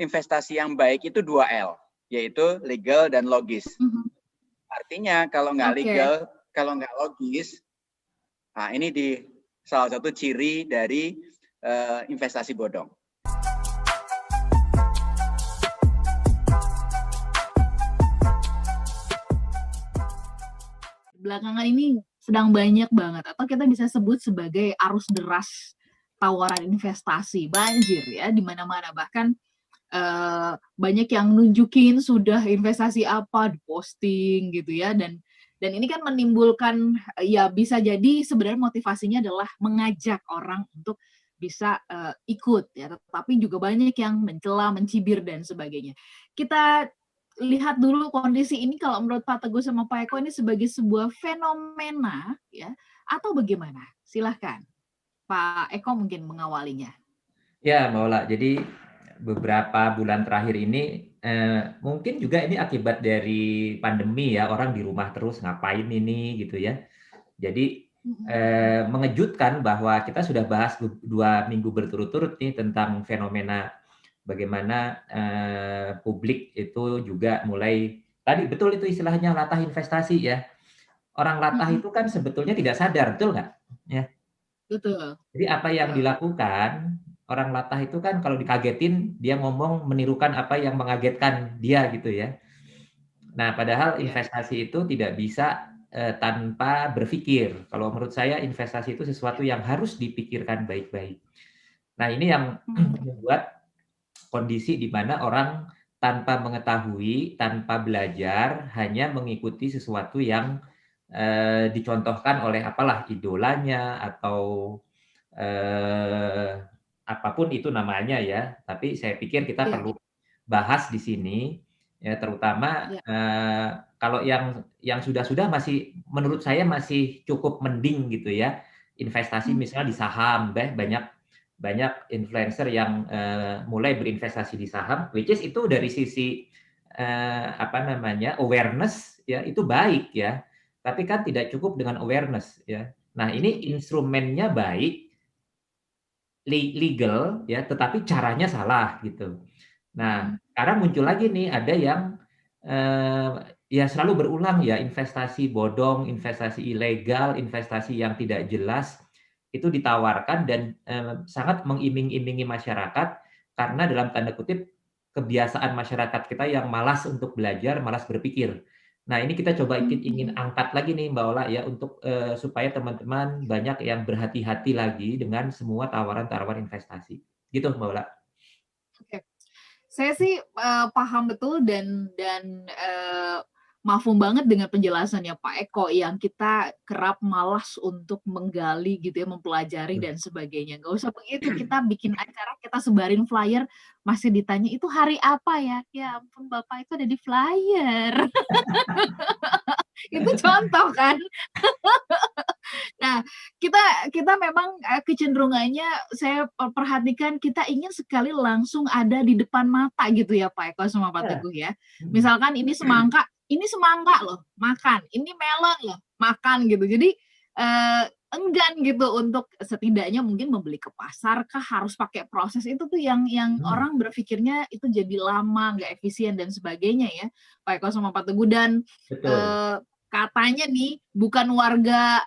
investasi yang baik itu 2L, yaitu legal dan logis. Artinya kalau nggak legal, kalau nggak logis, nah ini di salah satu ciri dari investasi bodong. Belakangan ini sedang banyak banget, atau kita bisa sebut sebagai arus deras tawaran investasi, banjir ya di mana-mana. Bahkan banyak yang nunjukin sudah investasi apa, diposting gitu ya, dan ini kan menimbulkan, ya bisa jadi sebenarnya motivasinya adalah mengajak orang untuk bisa ikut ya, tetapi juga banyak yang mencela, mencibir dan sebagainya. Kita lihat dulu kondisi ini kalau menurut Pak Teguh sama Pak Eko ini sebagai sebuah fenomena ya, atau bagaimana? Silahkan Pak Eko mungkin mengawalinya. Ya, Mbak Ola. Jadi beberapa bulan terakhir ini mungkin juga ini akibat dari pandemi ya, orang di rumah terus ngapain ini gitu ya. Jadi mengejutkan bahwa kita sudah bahas 2 minggu berturut-turut nih tentang fenomena bagaimana publik itu juga mulai tadi betul itu istilahnya latah investasi ya. Orang latah itu kan sebetulnya tidak sadar, betul nggak? Ya. Betul. Jadi apa yang dilakukan orang latah itu kan kalau dikagetin dia ngomong menirukan apa yang mengagetkan dia gitu ya. Nah, padahal investasi itu tidak bisa tanpa berpikir. Kalau menurut saya investasi itu sesuatu yang harus dipikirkan baik-baik. Nah, ini yang membuat kondisi di mana orang tanpa mengetahui, tanpa belajar, hanya mengikuti sesuatu yang dicontohkan oleh apalah idolanya atau apapun itu namanya ya. Tapi saya pikir kita perlu bahas di sini ya, terutama kalau yang sudah-sudah masih menurut saya masih cukup mending gitu ya. Investasi misalnya di saham, banyak influencer yang mulai berinvestasi di saham, which is itu dari sisi apa namanya awareness ya itu baik ya, tapi kan tidak cukup dengan awareness ya. Nah ini instrumennya baik, legal ya, tetapi caranya salah gitu. Nah sekarang muncul lagi nih ada yang ya selalu berulang ya, investasi bodong, investasi ilegal, investasi yang tidak jelas itu ditawarkan dan sangat mengiming-imingi masyarakat karena dalam tanda kutip kebiasaan masyarakat kita yang malas untuk belajar, malas berpikir. Nah, ini kita coba ingin angkat lagi nih Mbak Ola ya untuk supaya teman-teman banyak yang berhati-hati lagi dengan semua tawaran-tawaran investasi. Gitu Mbak Ola. Oke. Saya sih paham betul dan mafhum banget dengan penjelasannya Pak Eko yang kita kerap malas untuk menggali gitu ya, mempelajari dan sebagainya. Nggak usah begitu, kita bikin acara, kita sebarin flyer, masih ditanya, "Itu hari apa ya?" Ya ampun Bapak, itu ada di flyer. Itu contoh kan. Nah, kita memang kecenderungannya saya perhatikan kita ingin sekali langsung ada di depan mata gitu ya Pak Eko sama Pak Teguh ya. Misalkan ini semangka loh, makan. Ini melon loh, makan gitu. Jadi enggan gitu untuk setidaknya mungkin membeli ke pasar kah harus pakai proses itu tuh yang orang berpikirnya itu jadi lama, nggak efisien dan sebagainya ya Pak Eko sama Pak Teguh. Dan katanya nih bukan warga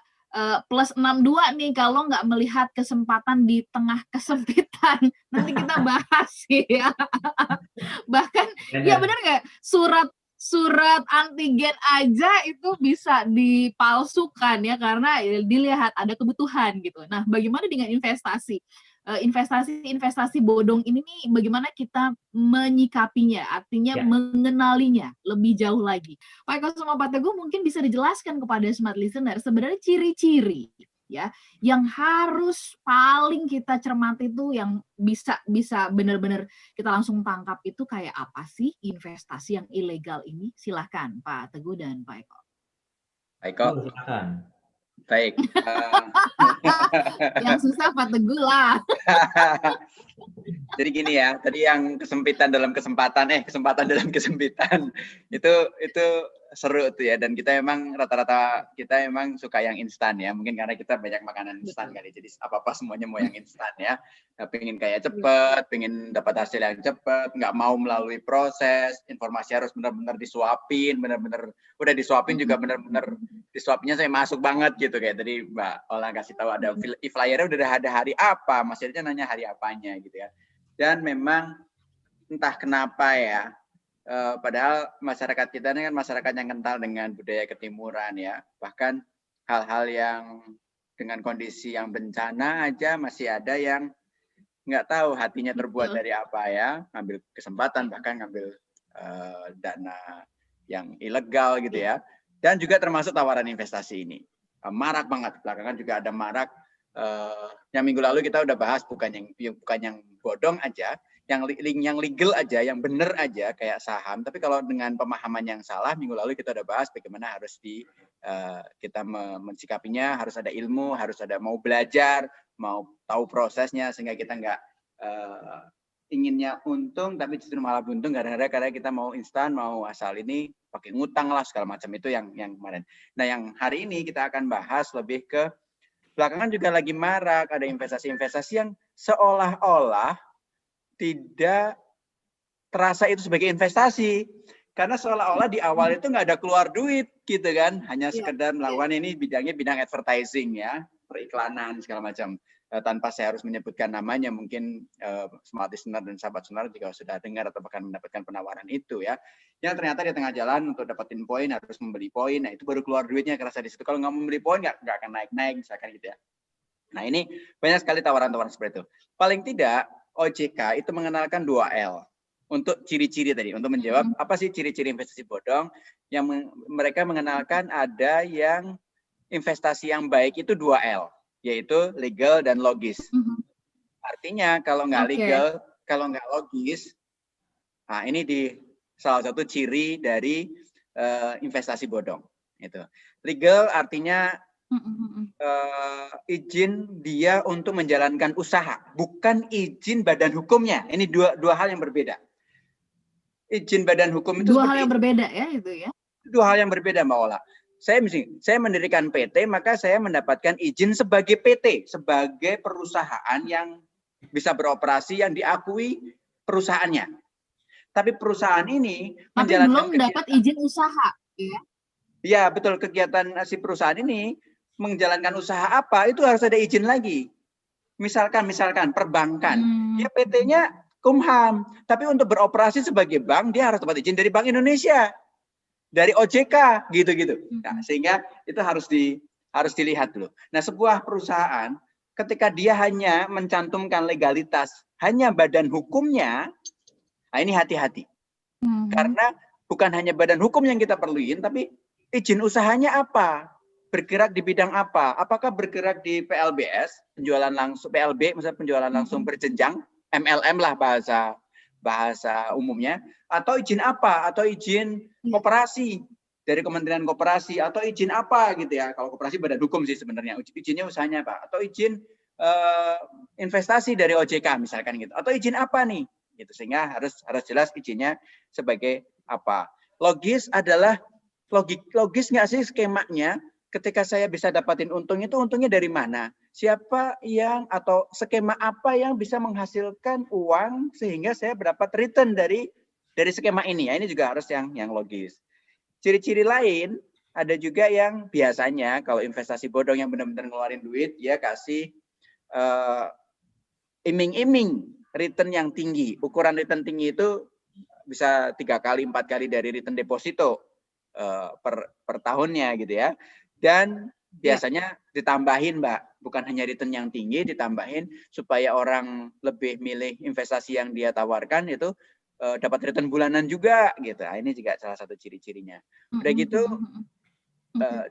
plus 62 nih kalau nggak melihat kesempatan di tengah kesempitan. Nanti kita bahas ya. Bahkan ya benar nggak, surat antigen aja itu bisa dipalsukan ya karena dilihat ada kebutuhan gitu. Nah, bagaimana dengan investasi? Investasi bodong ini nih bagaimana kita menyikapinya, artinya mengenalinya lebih jauh lagi. Pak Eko sama Pak Teguh mungkin bisa dijelaskan kepada smart listener sebenarnya ciri-ciri ya yang harus paling kita cermati itu yang bisa benar-benar kita langsung tangkap itu kayak apa sih investasi yang ilegal ini? Silahkan Pak Teguh dan Pak Eko. Pak Eko. Silakan. Baik. Yang susah Pak Teguh lah. Jadi gini ya, tadi yang kesempatan dalam kesempitan itu seru tuh ya. Dan kita emang rata-rata kita emang suka yang instan ya. Mungkin karena kita banyak makanan instan kali. Jadi apa-apa semuanya mau yang instan ya. Pengen kayak cepet, pengen dapat hasil yang cepet, nggak mau melalui proses, informasi harus benar-benar disuapin, benar-benar udah disuapin juga benar-benar disuapinnya saya masuk banget gitu kayak tadi Mbak Ola kasih tahu ada e-flyernya udah ada hari apa, Mas Irja nanya hari apanya gitu ya. Dan memang entah kenapa ya, padahal masyarakat kita ini kan masyarakat yang kental dengan budaya ketimuran ya. Bahkan hal-hal yang dengan kondisi yang bencana aja masih ada yang nggak tahu hatinya terbuat dari apa ya, ngambil kesempatan bahkan ngambil dana yang ilegal gitu ya. Dan juga termasuk tawaran investasi ini. Marak banget, belakangan juga ada marak. Yang minggu lalu kita udah bahas bukan yang bodong aja, yang legal aja, yang bener aja kayak saham. Tapi kalau dengan pemahaman yang salah, minggu lalu kita udah bahas bagaimana harus kita mensikapinya, harus ada ilmu, harus ada mau belajar, mau tahu prosesnya sehingga kita nggak inginnya untung tapi justru malah buntung gara-gara karena kita mau instan, mau asal ini pakai ngutang lah segala macam itu yang kemarin. Nah, yang hari ini kita akan bahas lebih ke belakangan juga lagi marak ada investasi-investasi yang seolah-olah tidak terasa itu sebagai investasi karena seolah-olah di awal itu nggak ada keluar duit gitu kan, hanya sekedar melakukan ini bidang advertising ya, periklanan segala macam. Tanpa saya harus menyebutkan namanya, mungkin Smart Listener dan sahabat Sunar juga sudah dengar atau bahkan mendapatkan penawaran itu ya. Yang ternyata di tengah jalan untuk dapetin poin harus membeli poin, nah itu baru keluar duitnya kerasa di situ. Kalau nggak membeli poin nggak akan naik-naik misalkan gitu ya. Nah ini banyak sekali tawaran-tawaran seperti itu. Paling tidak OJK itu mengenalkan 2L untuk ciri-ciri tadi, untuk menjawab apa sih ciri-ciri investasi bodong, yang mereka mengenalkan ada yang investasi yang baik itu 2L. Yaitu legal dan logis. Artinya kalau nggak legal, kalau nggak logis, nah ini di salah satu ciri dari investasi bodong. Itu legal artinya izin dia untuk menjalankan usaha, bukan izin badan hukumnya. Ini dua hal yang berbeda. Izin badan hukum itu dua hal yang berbeda ya itu ya. Dua hal yang berbeda Mbak Ola. Saya mendirikan PT, maka saya mendapatkan izin sebagai PT, sebagai perusahaan yang bisa beroperasi, yang diakui perusahaannya. Tapi perusahaan ini menjalankan belum dapat izin usaha, ya? Ya betul, kegiatan si perusahaan ini menjalankan usaha apa itu harus ada izin lagi. Misalkan perbankan, ya PT-nya Kumham, tapi untuk beroperasi sebagai bank dia harus dapat izin dari Bank Indonesia. Dari OJK gitu-gitu. Nah, sehingga itu harus dilihat dulu. Nah, sebuah perusahaan ketika dia hanya mencantumkan legalitas, hanya badan hukumnya, nah ini hati-hati. Karena bukan hanya badan hukum yang kita perluin, tapi izin usahanya apa? Bergerak di bidang apa? Apakah bergerak di PLBS, penjualan langsung PLB, misalnya penjualan langsung berjenjang, MLM lah bahasa umumnya, atau izin apa? Atau izin koperasi dari Kementerian Koperasi, atau izin apa gitu ya? Kalau koperasi badan hukum sih sebenarnya. Izinnya usahanya apa? Atau izin investasi dari OJK misalkan gitu. Atau izin apa nih? Gitu, sehingga harus jelas izinnya sebagai apa. Logis adalah logis nggak sih skemanya? Ketika saya bisa dapatin untung itu untungnya dari mana? Siapa yang atau skema apa yang bisa menghasilkan uang sehingga saya mendapat return dari skema ini? Ya, ini juga harus yang logis. Ciri-ciri lain ada juga yang biasanya kalau investasi bodong yang benar-benar ngeluarin duit, dia kasih iming-iming return yang tinggi. Ukuran return tinggi itu bisa 3 kali, 4 kali dari return deposito per tahunnya gitu ya. Dan biasanya ditambahin Mbak, bukan hanya return yang tinggi, ditambahin supaya orang lebih milih investasi yang dia tawarkan itu dapat return bulanan juga gitu. Nah, ini juga salah satu ciri-cirinya. Udah gitu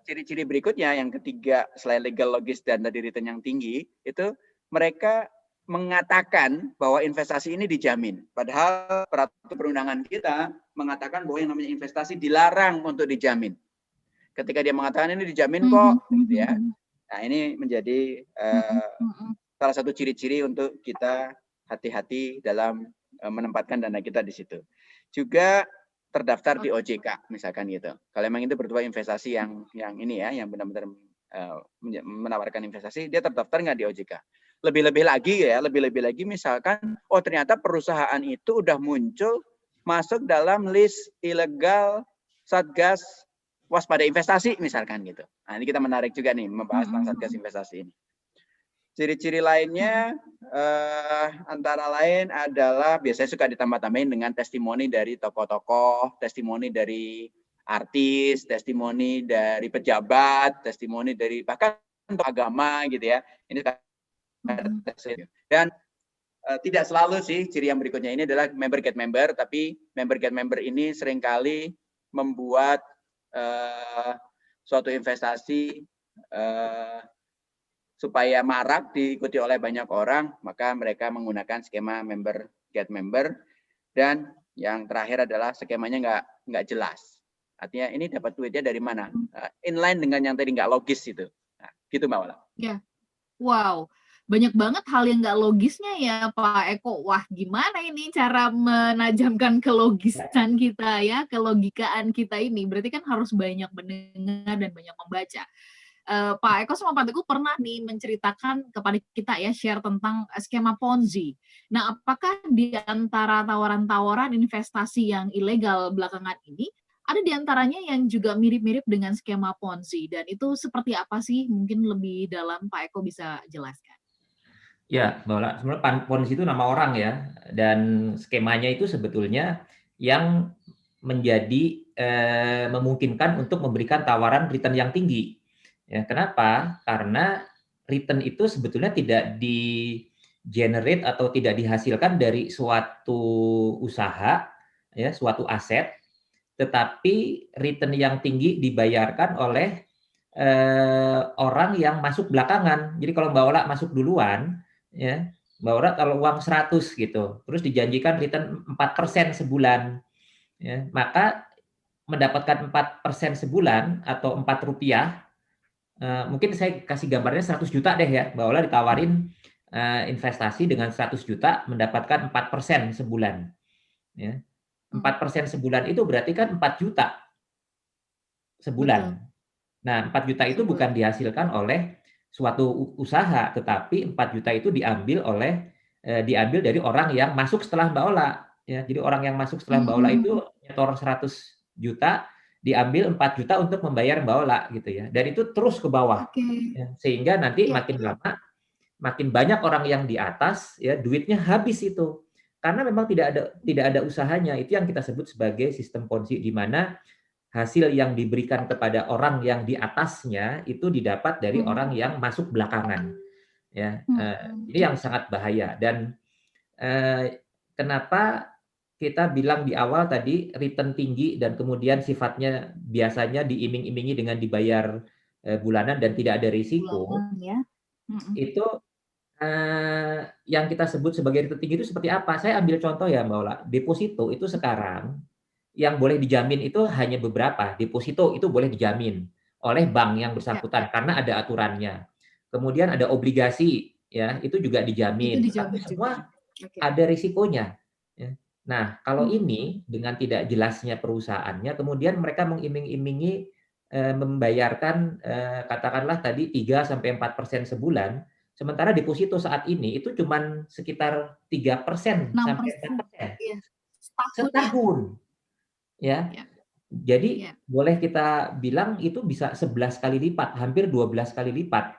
ciri-ciri berikutnya yang ketiga selain legal, logis dan tadi return yang tinggi itu mereka mengatakan bahwa investasi ini dijamin. Padahal peraturan perundangan kita mengatakan bahwa yang namanya investasi dilarang untuk dijamin. Ketika dia mengatakan ini dijamin kok, gitu ya. Nah ini menjadi salah satu ciri-ciri untuk kita hati-hati dalam menempatkan dana kita di situ. Juga terdaftar di OJK misalkan gitu. Kalau memang itu berdua investasi yang ini ya, yang benar-benar menawarkan investasi, dia terdaftar nggak di OJK. Lebih-lebih lagi misalkan, oh ternyata perusahaan itu udah muncul masuk dalam list ilegal Satgas waspada investasi misalkan gitu. Nah ini kita menarik juga nih membahas tentang Satgas investasi ini. Ciri-ciri lainnya antara lain adalah biasanya suka ditambah-tambahin dengan testimoni dari tokoh-tokoh, testimoni dari artis, testimoni dari pejabat, testimoni dari bahkan untuk agama gitu ya. Ini dan tidak selalu sih ciri yang berikutnya ini adalah member get member, tapi member get member ini seringkali membuat suatu investasi supaya marak diikuti oleh banyak orang, maka mereka menggunakan skema member get member. Dan yang terakhir adalah skemanya nggak jelas. Artinya ini dapat duitnya dari mana? Inline dengan yang tadi nggak logis itu. Nah, gitu Mbak Ola. Ya, wow. Banyak banget hal yang nggak logisnya ya Pak Eko. Wah, gimana ini cara menajamkan kelogisan kita ya, kelogikaan kita ini. Berarti kan harus banyak mendengar dan banyak membaca. Pak Eko sama Pak Teguh pernah nih menceritakan kepada kita ya, share tentang skema Ponzi. Nah, apakah di antara tawaran-tawaran investasi yang ilegal belakangan ini, ada di antaranya yang juga mirip-mirip dengan skema Ponzi? Dan itu seperti apa sih? Mungkin lebih dalam Pak Eko bisa jelaskan. Ya, sebenarnya Ponzi itu nama orang ya, dan skemanya itu sebetulnya yang menjadi memungkinkan untuk memberikan tawaran return yang tinggi. Ya, kenapa? Karena return itu sebetulnya tidak di-generate atau tidak dihasilkan dari suatu usaha, ya, suatu aset, tetapi return yang tinggi dibayarkan oleh orang yang masuk belakangan. Jadi kalau Mbak Ola masuk duluan, ya, Mbak Ola kalau uang 100 gitu, terus dijanjikan return 4% sebulan, ya, maka mendapatkan 4% sebulan atau 4 rupiah, mungkin saya kasih gambarnya 100 juta deh ya, Mbak Ola ditawarin investasi dengan 100 juta mendapatkan 4% sebulan. Ya. 4% sebulan itu berarti kan 4 juta sebulan. Betul. Nah, 4 juta itu bukan dihasilkan oleh suatu usaha, tetapi 4 juta itu diambil dari orang yang masuk setelah Mbak Ola. Ya, jadi orang yang masuk setelah Mbak Ola itu nyetor 100 juta, diambil 4 juta untuk membayar Mbak Ola gitu ya. Dan itu terus ke bawah. Ya, sehingga nanti makin lama makin banyak orang yang di atas ya duitnya habis itu. Karena memang tidak ada usahanya. Itu yang kita sebut sebagai sistem Ponzi, di mana hasil yang diberikan kepada orang yang di atasnya itu didapat dari orang yang masuk belakangan. Ya, ini yang sangat bahaya. Dan kenapa kita bilang di awal tadi return tinggi dan kemudian sifatnya biasanya diiming-imingi dengan dibayar bulanan dan tidak ada risiko. Itu yang kita sebut sebagai return tinggi itu seperti apa? Saya ambil contoh ya Mbak Ola. Deposito itu sekarang yang boleh dijamin itu hanya beberapa. Deposito itu boleh dijamin oleh bank yang bersangkutan karena ada aturannya. Kemudian ada obligasi, ya itu juga dijamin. Tapi semua ada risikonya. Ya. Nah, kalau ini dengan tidak jelasnya perusahaannya, kemudian mereka mengiming-imingi membayarkan katakanlah tadi 3-4% sebulan, sementara deposito saat ini itu cuma sekitar 3% sampai 4%. Setahun. Ya. Jadi boleh kita bilang itu bisa 11 kali lipat, hampir 12 kali lipat.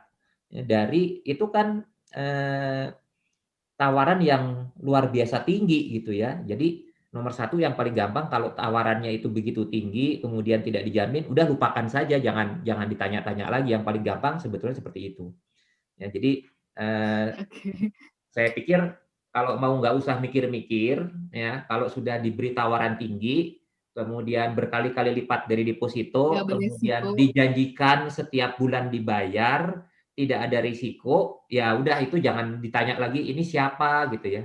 Dari itu kan tawaran yang luar biasa tinggi gitu ya. Jadi nomor satu yang paling gampang kalau tawarannya itu begitu tinggi kemudian tidak dijamin, udah lupakan saja, jangan ditanya-tanya lagi. Yang paling gampang sebetulnya seperti itu. Ya, jadi saya pikir kalau mau nggak usah mikir-mikir, ya kalau sudah diberi tawaran tinggi, kemudian berkali-kali lipat dari deposito, kemudian dijanjikan setiap bulan dibayar, tidak ada risiko, ya udah itu jangan ditanya lagi ini siapa gitu ya.